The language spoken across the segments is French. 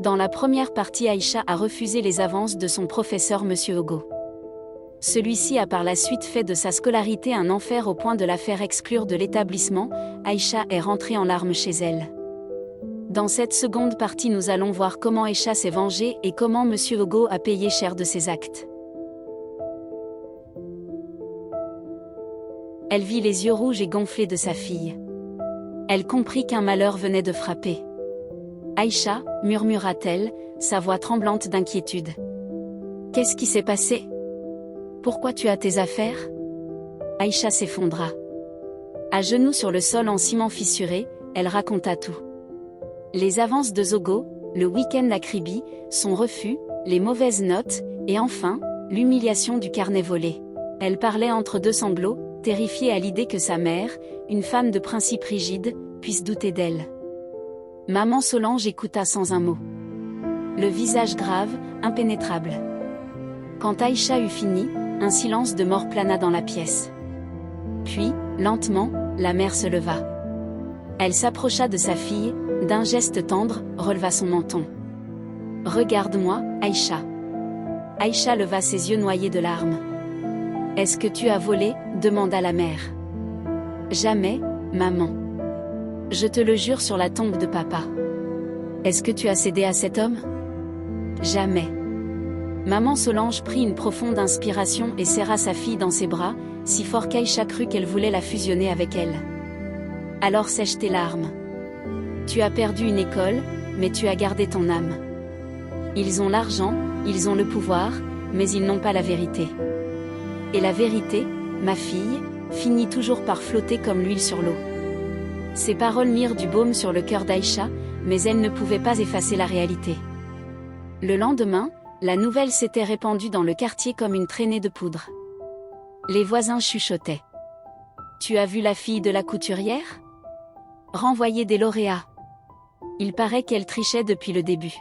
Dans la première partie, Aïcha a refusé les avances de son professeur Monsieur Ogo. Celui-ci a par la suite fait de sa scolarité un enfer au point de la faire exclure de l'établissement. Aïcha est rentrée en larmes chez elle. Dans cette seconde partie, nous allons voir comment Aïcha s'est vengée et comment Monsieur Ogo a payé cher de ses actes. Elle vit les yeux rouges et gonflés de sa fille. Elle comprit qu'un malheur venait de frapper. Aïcha, murmura-t-elle, sa voix tremblante d'inquiétude. Qu'est-ce qui s'est passé? Pourquoi tu as tes affaires? Aïcha s'effondra. À genoux sur le sol en ciment fissuré, elle raconta tout. Les avances de Zogo, le week-end à Kribi, son refus, les mauvaises notes, et enfin, l'humiliation du carnet volé. Elle parlait entre deux sanglots, terrifiée à l'idée que sa mère, une femme de principe rigide, puisse douter d'elle. Maman Solange écouta sans un mot. Le visage grave, impénétrable. Quand Aïcha eut fini, un silence de mort plana dans la pièce. Puis, lentement, la mère se leva. Elle s'approcha de sa fille, d'un geste tendre, releva son menton. « Regarde-moi, Aïcha. » Aïcha leva ses yeux noyés de larmes. « Est-ce que tu as volé ?» demanda la mère. « Jamais, maman. Je te le jure sur la tombe de papa. »« Est-ce que tu as cédé à cet homme ?»« Jamais. » Maman Solange prit une profonde inspiration et serra sa fille dans ses bras, si fort qu'Aïcha crut qu'elle voulait la fusionner avec elle. « Alors sèche tes larmes. Tu as perdu une école, mais tu as gardé ton âme. Ils ont l'argent, ils ont le pouvoir, mais ils n'ont pas la vérité. Et la vérité, ma fille, finit toujours par flotter comme l'huile sur l'eau. » Ces paroles mirent du baume sur le cœur d'Aïcha, mais elles ne pouvaient pas effacer la réalité. Le lendemain, la nouvelle s'était répandue dans le quartier comme une traînée de poudre. Les voisins chuchotaient. « Tu as vu la fille de la couturière ? Renvoyer des lauréats. Il paraît qu'elle trichait depuis le début.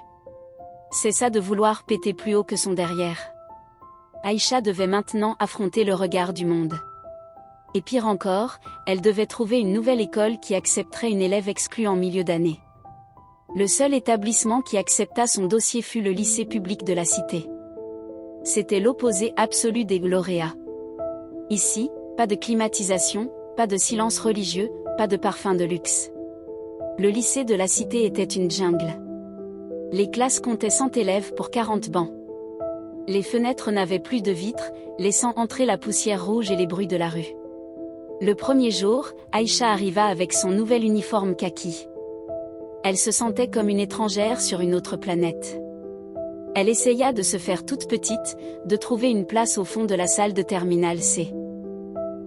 Cessa de vouloir péter plus haut que son derrière. » Aïcha devait maintenant affronter le regard du monde. Et pire encore, elle devait trouver une nouvelle école qui accepterait une élève exclue en milieu d'année. Le seul établissement qui accepta son dossier fut le lycée public de la cité. C'était l'opposé absolu des lauréats. Ici, pas de climatisation, pas de silence religieux, pas de parfum de luxe. Le lycée de la cité était une jungle. Les classes comptaient 100 élèves pour 40 bancs. Les fenêtres n'avaient plus de vitres, laissant entrer la poussière rouge et les bruits de la rue. Le premier jour, Aïcha arriva avec son nouvel uniforme kaki. Elle se sentait comme une étrangère sur une autre planète. Elle essaya de se faire toute petite, de trouver une place au fond de la salle de terminale C.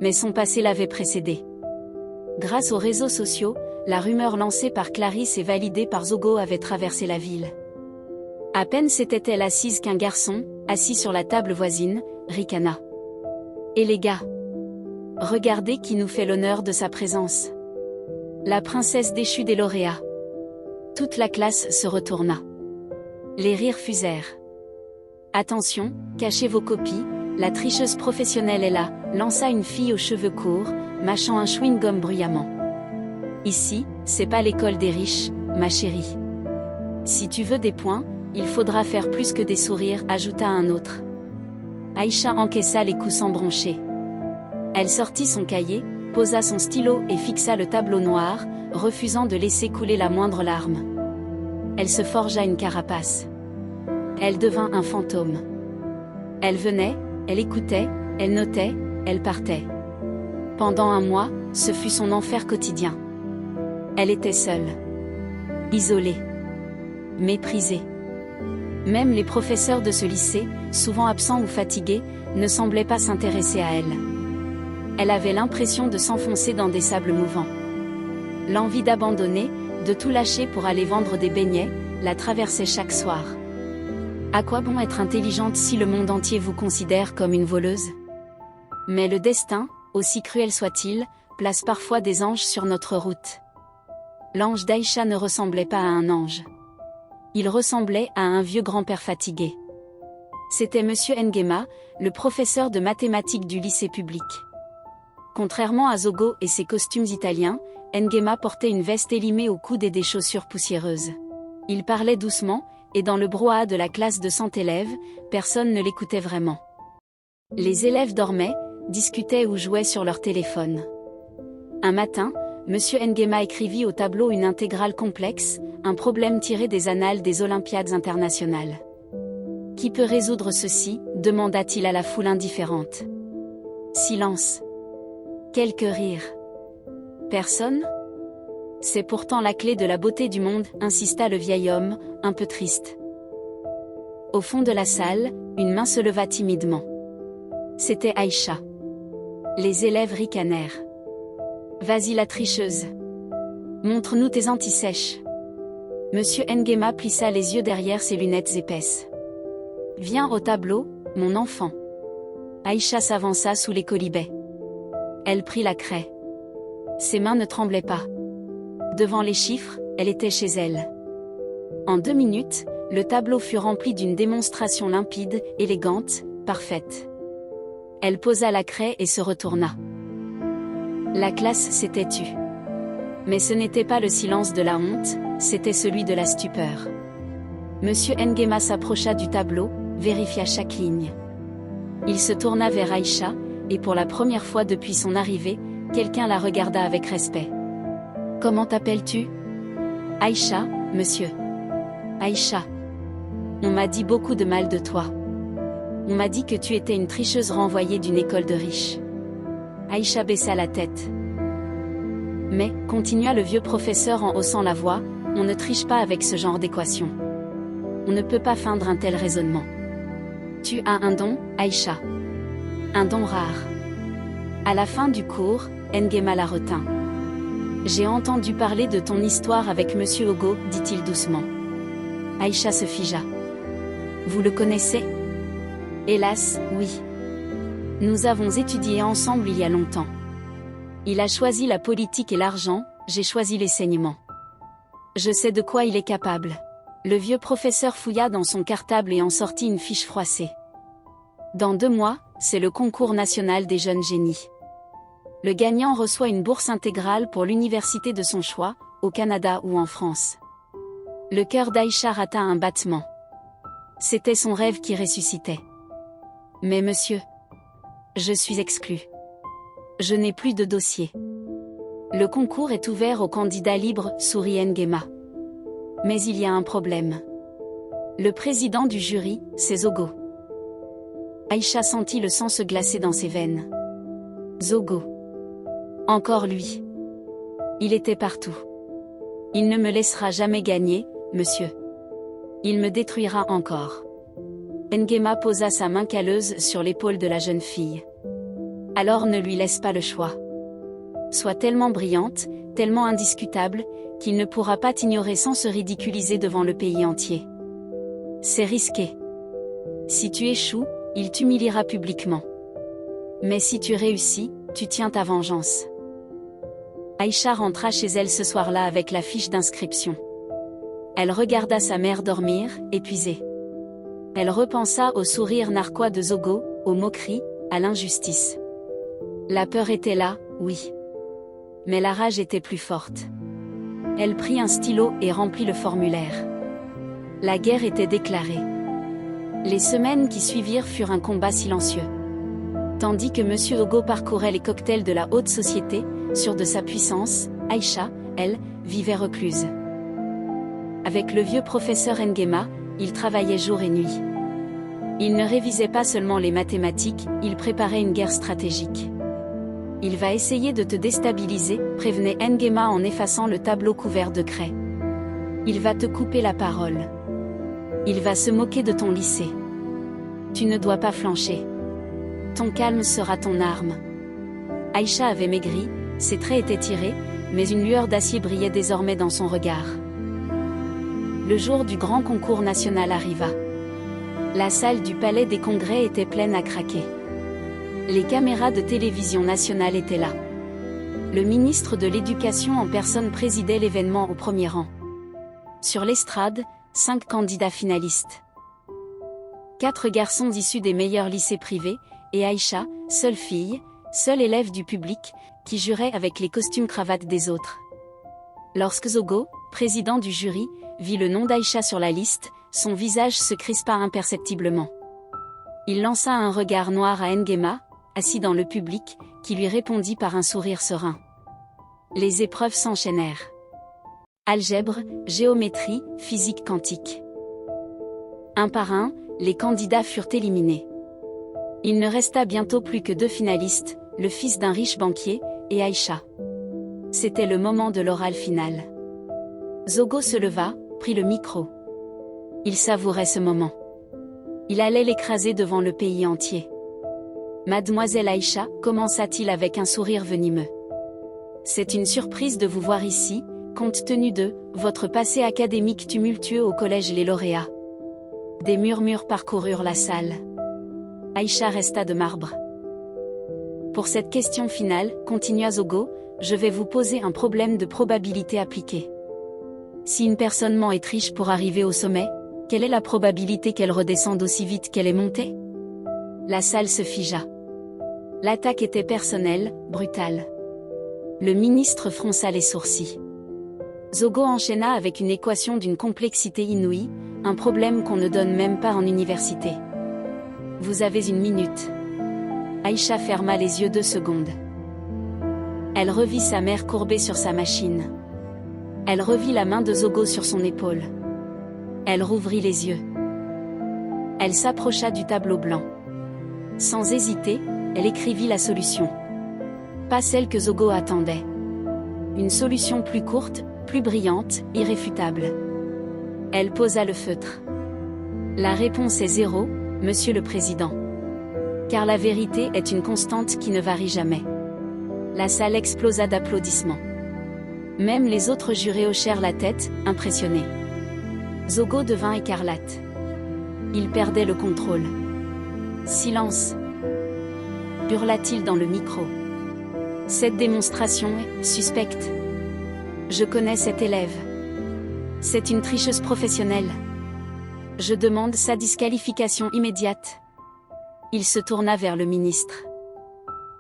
Mais son passé l'avait précédée. Grâce aux réseaux sociaux, la rumeur lancée par Clarisse et validée par Zogo avait traversé la ville. À peine s'était-elle assise qu'un garçon, assis sur la table voisine, ricana. « Et les gars ? Regardez qui nous fait l'honneur de sa présence. La princesse déchue des lauréats. » Toute la classe se retourna. Les rires fusèrent. « Attention, cachez vos copies, la tricheuse professionnelle est là », lança une fille aux cheveux courts, mâchant un chewing-gum bruyamment. « Ici, c'est pas l'école des riches, ma chérie. Si tu veux des points, il faudra faire plus que des sourires », ajouta un autre. Aïcha encaissa les coups sans broncher. Elle sortit son cahier, posa son stylo et fixa le tableau noir, refusant de laisser couler la moindre larme. Elle se forgea une carapace. Elle devint un fantôme. Elle venait, elle écoutait, elle notait, elle partait. Pendant un mois, ce fut son enfer quotidien. Elle était seule. Isolée. Méprisée. Même les professeurs de ce lycée, souvent absents ou fatigués, ne semblaient pas s'intéresser à elle. Elle avait l'impression de s'enfoncer dans des sables mouvants. L'envie d'abandonner, de tout lâcher pour aller vendre des beignets, la traversait chaque soir. À quoi bon être intelligente si le monde entier vous considère comme une voleuse? Mais le destin, aussi cruel soit-il, place parfois des anges sur notre route. L'ange d'Aïcha ne ressemblait pas à un ange. Il ressemblait à un vieux grand-père fatigué. C'était Monsieur Nguema, le professeur de mathématiques du lycée public. Contrairement à Zogo et ses costumes italiens, Nguema portait une veste élimée au coude et des chaussures poussiéreuses. Il parlait doucement, et dans le brouhaha de la classe de 100 élèves, personne ne l'écoutait vraiment. Les élèves dormaient, discutaient ou jouaient sur leur téléphone. Un matin, Monsieur Nguema écrivit au tableau une intégrale complexe, un problème tiré des annales des Olympiades internationales. « Qui peut résoudre ceci ?» demanda-t-il à la foule indifférente. Silence. Quelques rires. Personne ? C'est pourtant la clé de la beauté du monde, insista le vieil homme, un peu triste. Au fond de la salle, une main se leva timidement. C'était Aïcha. Les élèves ricanèrent. Vas-y la tricheuse. Montre-nous tes antisèches. Monsieur Nguema plissa les yeux derrière ses lunettes épaisses. Viens au tableau, mon enfant. Aïcha s'avança sous les colibets. Elle prit la craie. Ses mains ne tremblaient pas. Devant les chiffres, elle était chez elle. En 2 minutes, le tableau fut rempli d'une démonstration limpide, élégante, parfaite. Elle posa la craie et se retourna. La classe s'était tue. Mais ce n'était pas le silence de la honte, c'était celui de la stupeur. Monsieur Nguema s'approcha du tableau, vérifia chaque ligne. Il se tourna vers Aïcha, et pour la première fois depuis son arrivée, quelqu'un la regarda avec respect. « Comment t'appelles-tu » ? « Aïcha, monsieur. »« Aïcha. On m'a dit beaucoup de mal de toi. On m'a dit que tu étais une tricheuse renvoyée d'une école de riches. » Aïcha baissa la tête. « Mais, continua le vieux professeur en haussant la voix, on ne triche pas avec ce genre d'équation. On ne peut pas feindre un tel raisonnement. Tu as un don, Aïcha. Un don rare. » À la fin du cours, Nguema la retint. « J'ai entendu parler de ton histoire avec Monsieur Ogo, dit-il doucement. » Aïcha se figea. « Vous le connaissez ? » Hélas, oui. Nous avons étudié ensemble il y a longtemps. Il a choisi la politique et l'argent, j'ai choisi les saignements. Je sais de quoi il est capable. Le vieux professeur fouilla dans son cartable et en sortit une fiche froissée. Dans 2 mois, c'est le concours national des jeunes génies. Le gagnant reçoit une bourse intégrale pour l'université de son choix, au Canada ou en France. Le cœur d'Aïcha rata un battement. C'était son rêve qui ressuscitait. Mais monsieur, je suis exclu. Je n'ai plus de dossier. Le concours est ouvert aux candidats libres, sourit Nguema. Mais il y a un problème. Le président du jury, c'est Zogo. Aïcha sentit le sang se glacer dans ses veines. Zogo. Encore lui. Il était partout. Il ne me laissera jamais gagner, monsieur. Il me détruira encore. Nguema posa sa main calleuse sur l'épaule de la jeune fille. Alors ne lui laisse pas le choix. Sois tellement brillante, tellement indiscutable, qu'il ne pourra pas t'ignorer sans se ridiculiser devant le pays entier. C'est risqué. Si tu échoues, il t'humiliera publiquement. Mais si tu réussis, tu tiens ta vengeance. Aïcha rentra chez elle ce soir-là avec la fiche d'inscription. Elle regarda sa mère dormir, épuisée. Elle repensa au sourire narquois de Zogo, aux moqueries, à l'injustice. La peur était là, oui. Mais la rage était plus forte. Elle prit un stylo et remplit le formulaire. La guerre était déclarée. Les semaines qui suivirent furent un combat silencieux. Tandis que Monsieur Ogo parcourait les cocktails de la haute société, sûre de sa puissance, Aïcha, elle, vivait recluse. Avec le vieux professeur Nguema, il travaillait jour et nuit. Il ne révisait pas seulement les mathématiques, il préparait une guerre stratégique. Il va essayer de te déstabiliser, prévenait Nguema en effaçant le tableau couvert de craie. Il va te couper la parole. Il va se moquer de ton lycée. Tu ne dois pas flancher. Ton calme sera ton arme. Aïcha avait maigri, ses traits étaient tirés, mais une lueur d'acier brillait désormais dans son regard. Le jour du grand concours national arriva. La salle du Palais des Congrès était pleine à craquer. Les caméras de télévision nationale étaient là. Le ministre de l'Éducation en personne présidait l'événement au premier rang. Sur l'estrade, 5 candidats finalistes. 4 garçons issus des meilleurs lycées privés, et Aïcha, seule fille, seule élève du public, qui jurait avec les costumes-cravates des autres. Lorsque Zogo, président du jury, vit le nom d'Aïcha sur la liste, son visage se crispa imperceptiblement. Il lança un regard noir à Nguema, assis dans le public, qui lui répondit par un sourire serein. Les épreuves s'enchaînèrent. Algèbre, géométrie, physique quantique. Un par un, les candidats furent éliminés. Il ne resta bientôt plus que 2 finalistes, le fils d'un riche banquier, et Aïcha. C'était le moment de l'oral final. Zogo se leva, prit le micro. Il savourait ce moment. Il allait l'écraser devant le pays entier. Mademoiselle Aïcha, commença-t-il avec un sourire venimeux. C'est une surprise de vous voir ici, compte tenu de votre passé académique tumultueux au collège Les Lauréats. Des murmures parcoururent la salle. Aïcha resta de marbre. Pour cette question finale, continua Zogo, je vais vous poser un problème de probabilité appliquée. Si une personne ment et triche pour arriver au sommet, quelle est la probabilité qu'elle redescende aussi vite qu'elle est montée? La salle se figea. L'attaque était personnelle, brutale. Le ministre fronça les sourcils. Zogo enchaîna avec une équation d'une complexité inouïe, un problème qu'on ne donne même pas en université. Vous avez 1 minute. Aïcha ferma les yeux 2 secondes. Elle revit sa mère courbée sur sa machine. Elle revit la main de Zogo sur son épaule. Elle rouvrit les yeux. Elle s'approcha du tableau blanc. Sans hésiter, elle écrivit la solution. Pas celle que Zogo attendait. Une solution plus courte, plus brillante, irréfutable. Elle posa le feutre. La réponse est 0, Monsieur le Président. Car la vérité est une constante qui ne varie jamais. La salle explosa d'applaudissements. Même les autres jurés hochèrent la tête, impressionnés. Zogo devint écarlate. Il perdait le contrôle. Silence, hurla-t-il dans le micro. Cette démonstration est suspecte. Je connais cette élève. C'est une tricheuse professionnelle. Je demande sa disqualification immédiate. Il se tourna vers le ministre.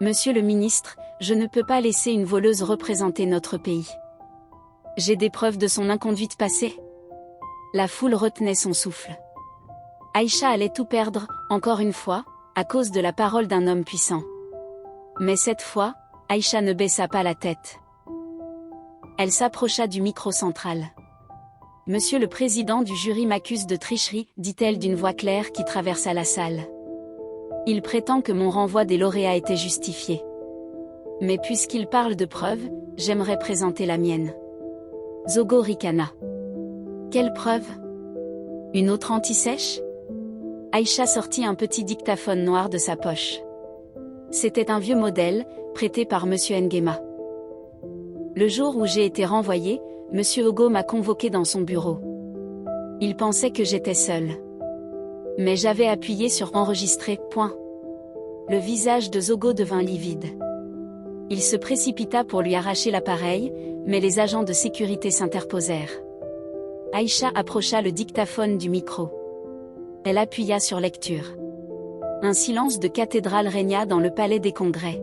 Monsieur le ministre, je ne peux pas laisser une voleuse représenter notre pays. J'ai des preuves de son inconduite passée. La foule retenait son souffle. Aïcha allait tout perdre, encore une fois, à cause de la parole d'un homme puissant. Mais cette fois, Aïcha ne baissa pas la tête. Elle s'approcha du micro central. Monsieur le président du jury m'accuse de tricherie, dit-elle d'une voix claire qui traversa la salle. Il prétend que mon renvoi des lauréats était justifié. Mais puisqu'il parle de preuves, j'aimerais présenter la mienne. Zogo ricana. Quelle preuve? Une autre anti-sèche? Aïcha sortit un petit dictaphone noir de sa poche. C'était un vieux modèle, prêté par Monsieur Nguema. Le jour où j'ai été renvoyé, Monsieur Ogo m'a convoqué dans son bureau. Il pensait que j'étais seule. Mais j'avais appuyé sur enregistrer, point. Le visage de Zogo devint livide. Il se précipita pour lui arracher l'appareil, mais les agents de sécurité s'interposèrent. Aïcha approcha le dictaphone du micro. Elle appuya sur lecture. Un silence de cathédrale régna dans le palais des congrès.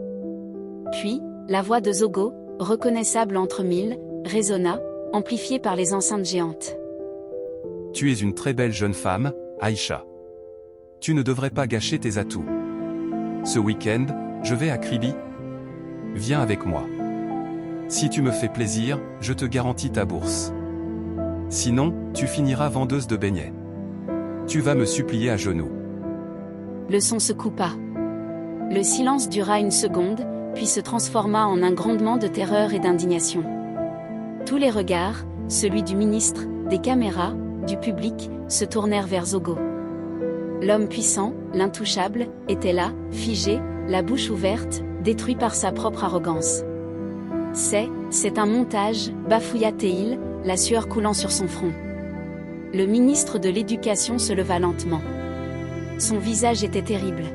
Puis, la voix de Zogo, reconnaissable entre mille, résonna, amplifiée par les enceintes géantes. Tu es une très belle jeune femme, Aïcha. Tu ne devrais pas gâcher tes atouts. Ce week-end, je vais à Kribi. Viens avec moi. Si tu me fais plaisir, je te garantis ta bourse. Sinon, tu finiras vendeuse de beignets. Tu vas me supplier à genoux. Le son se coupa. Le silence dura 1 seconde, puis se transforma en un grondement de terreur et d'indignation. Tous les regards, celui du ministre, des caméras, du public, se tournèrent vers Zogo. L'homme puissant, l'intouchable, était là, figé, la bouche ouverte, détruit par sa propre arrogance. C'est un montage, bafouilla-t-il, la sueur coulant sur son front. Le ministre de l'Éducation se leva lentement. Son visage était terrible.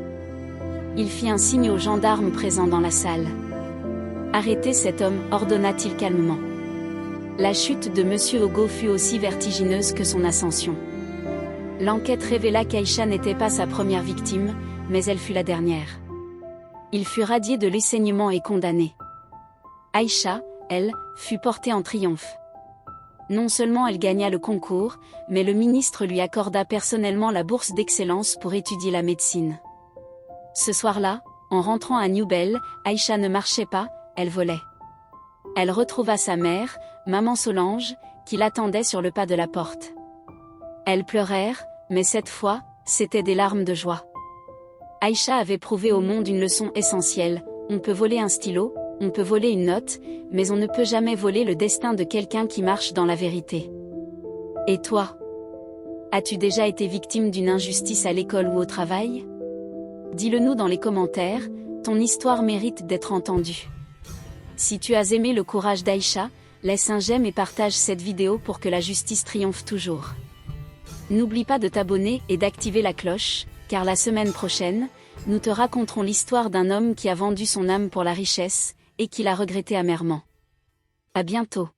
Il fit un signe aux gendarmes présents dans la salle. Arrêtez cet homme, ordonna-t-il calmement. La chute de Monsieur Ogo fut aussi vertigineuse que son ascension. L'enquête révéla qu'Aïcha n'était pas sa première victime, mais elle fut la dernière. Il fut radié de l'enseignement et condamné. Aïcha, elle, fut portée en triomphe. Non seulement elle gagna le concours, mais le ministre lui accorda personnellement la bourse d'excellence pour étudier la médecine. Ce soir-là, en rentrant à New Bell, Aïcha ne marchait pas, elle volait. Elle retrouva sa mère, maman Solange, qui l'attendait sur le pas de la porte. Elles pleurèrent, mais cette fois, c'étaient des larmes de joie. Aïcha avait prouvé au monde une leçon essentielle: on peut voler un stylo, on peut voler une note, mais on ne peut jamais voler le destin de quelqu'un qui marche dans la vérité. Et toi? As-tu déjà été victime d'une injustice à l'école ou au travail? Dis-le nous dans les commentaires, ton histoire mérite d'être entendue. Si tu as aimé le courage d'Aïcha, laisse un j'aime et partage cette vidéo pour que la justice triomphe toujours. N'oublie pas de t'abonner et d'activer la cloche, car la semaine prochaine, nous te raconterons l'histoire d'un homme qui a vendu son âme pour la richesse, et qui l'a regretté amèrement. À bientôt.